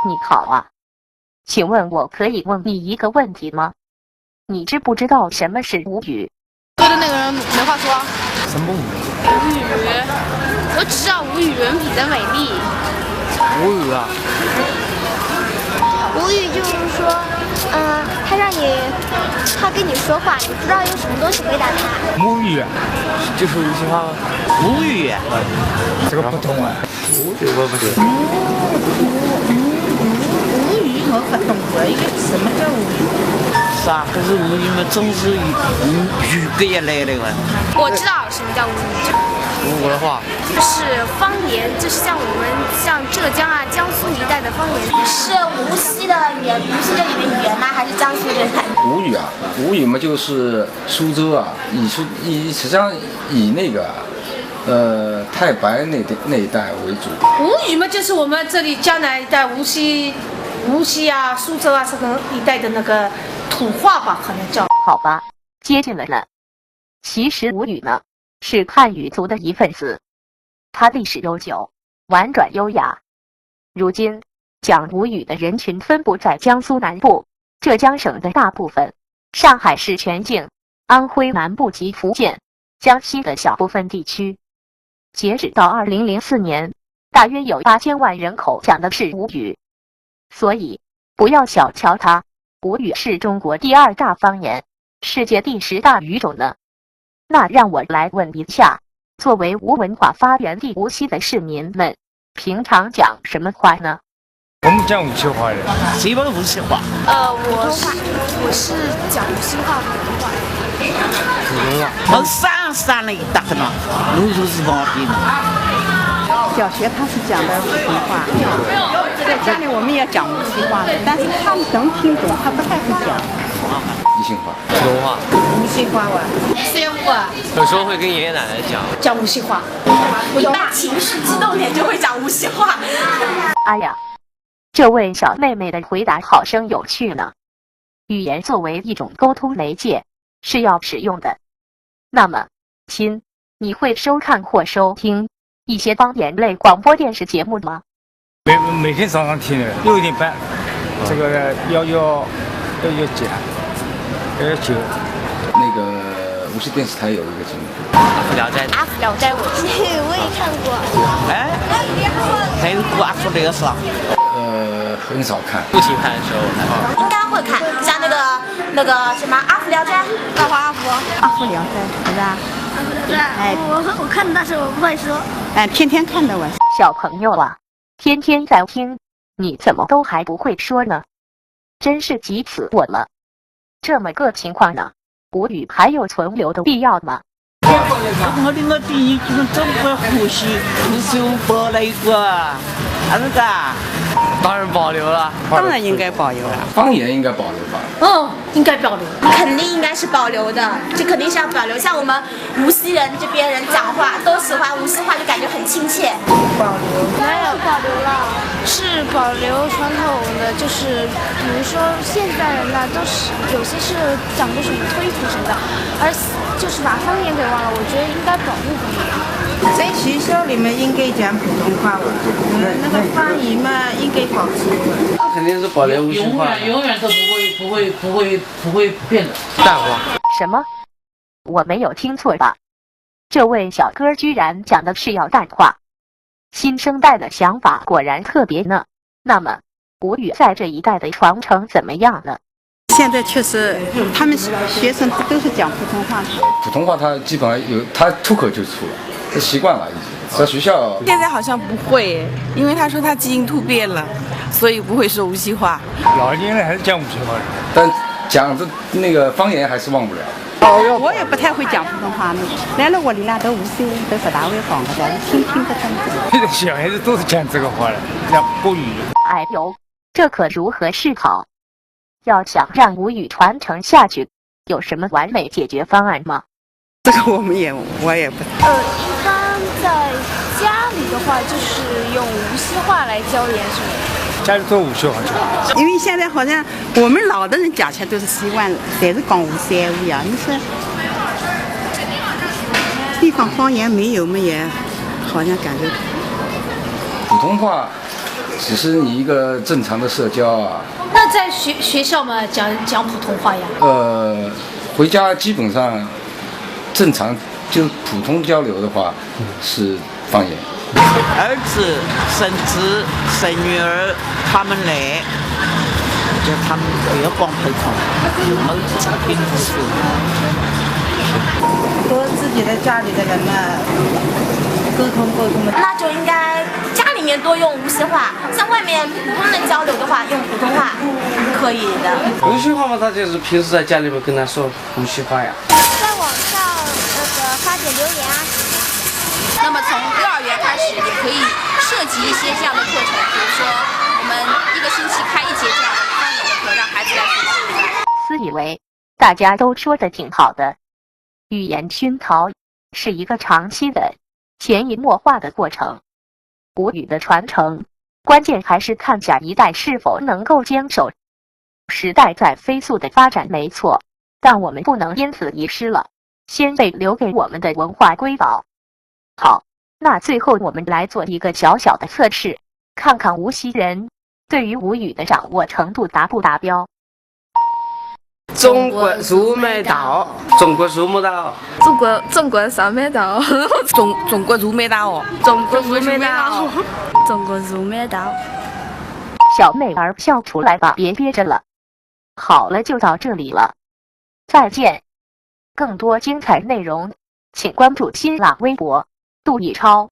你好啊，请问我可以问你一个问题吗？你知不知道什么是无语？对的那个人没话说。什么无语？我只知道无与伦比的美丽。无语啊？无语就是说，他跟你说话，你不知道用什么东西回答他。无语就是无心话吗？无语，这个不通啊。无语我不知道。无语我不懂这一个什么叫无语？啥？可是无语嘛，总是语格也来的嘛。我知道什么叫无语。无语的话，就是方言，就是像浙江啊、江苏一带的方言。是无锡的语言，无锡这里的语言呢，还是江苏这里？吴语啊，吴语嘛就是苏州啊，实际上以那个太白那一带为主。吴语嘛就是我们这里江南一带无锡啊、苏州啊这个一带的那个土话吧，可能叫。好吧，接近了呢。其实吴语呢是汉语族的一份子，它历史悠久，婉转优雅。如今讲吴语的人群分布在江苏南部、浙江省的大部分、上海市全境、安徽南部及福建、江西的小部分地区。截止到2004年，大约有8000万人口讲的是吴语。所以不要小瞧它，吴语是中国第2大方言，世界第10大语种呢。那让我来问一下，作为吴文化发源地无锡的市民们，平常讲什么话呢？我们讲无锡话的。谁帮无锡话？我是讲无锡话普通话。普通话。很散了一大个呢，路途是方便的。小学他是讲的普通话，在家里我们也讲无锡话的，但是他们能听懂，他不太会讲。宜兴话、普通话、无锡话吧，西湖啊，有时候会跟爷爷奶奶讲无锡话。一般情绪激动点就会讲无锡话。哎呀，这位小妹妹的回答好生有趣呢。语言作为一种沟通媒介，是要使用的。那么，亲，你会收看或收听一些方言类广播电视节目吗？每天早上听的6点半，这个要讲，9。那个无锡电视台有一个节目《阿福聊斋》。阿福聊斋我也看过。哎，还有过阿福这个是吧？很少看。不勤看的时候看。应该会看，像那个什么阿福聊斋、大话阿福聊斋是吧？对，我看的，但是我不会说。天天看的我。小朋友啊，天天在听，你怎么都还不会说呢？真是急死我了！这么个情况呢，吴语还有存留的必要吗？我的我第一句怎么会呼吸不保了一个，儿子。当然保留了，当然应该保留了。方言应该保留吧？应该保留。肯定应该是保留的，这肯定是要保留。像我们无锡人这边人讲话都喜欢无锡话，就感觉很亲切。保留。没有保留了，是保留传统的，就是比如说现代人呢，都是有些是讲究什么推土什么的，而就是把方言给忘了。我觉得应该保护方言。在学校里面应该讲普通话，那个方言嘛应该保持。肯定是保留无锡话，永远都不会变的。淡化。什么？我没有听错吧？这位小哥居然讲的是要淡化，新生代的想法果然特别呢。那么，吴语在这一代的传承怎么样呢？现在确实，他们学生都是讲普通话的。普通话他基本上他脱口就出了，他习惯了已经。在学校现在好像不会，因为他说他基因突变了，所以不会说无锡话。老年人还是讲无锡话的，但讲的那个方言还是忘不了。我也不太会讲普通话呢。来了我里那都无锡都不大会讲的，听得懂。现在小孩子都是讲这个话的，讲国语。哎呦，这可如何是好？要想让吴语传承下去，有什么完美解决方案吗？这个我也不。一般在家里的话，就是用无锡话来教言，是吗？家里做无锡话就好。因为现在好像我们老的人讲起来都是习惯，侪是讲无锡话呀。你说地方方言没有么也，好像感觉普通话只是你一个正常的社交啊。那在学校嘛，讲普通话呀？回家基本上正常就普通交流的话是方言。儿子、孙子、孙女儿他们来，就他们不要光普通，我听不出。和自己的家里的人呢沟通的。那就应该家里面多用无锡话，像外面普通人交流的话用普通话可以的。无锡话嘛，他就是平时在家里面跟他说无锡话呀。在网上发点留言啊。那么从幼儿园开始也可以设计一些这样的课程，比如说我们1个星期开1节这样的方言的课，让孩子来学习。私以为大家都说的挺好的，语言熏陶是一个长期的潜移默化的过程。吴语的传承，关键还是看下一代是否能够坚守。时代在飞速的发展没错，但我们不能因此遗失了先辈留给我们的文化瑰宝。好，那最后我们来做一个小小的测试，看看无锡人对于吴语的掌握程度达不达标。中国入没到，中国入没到，中国上没到，中国入没到，中国入没到，中国入没到。小妹儿笑出来吧，别憋着了。好了，就到这里了，再见。更多精彩内容，请关注新浪微博杜以超。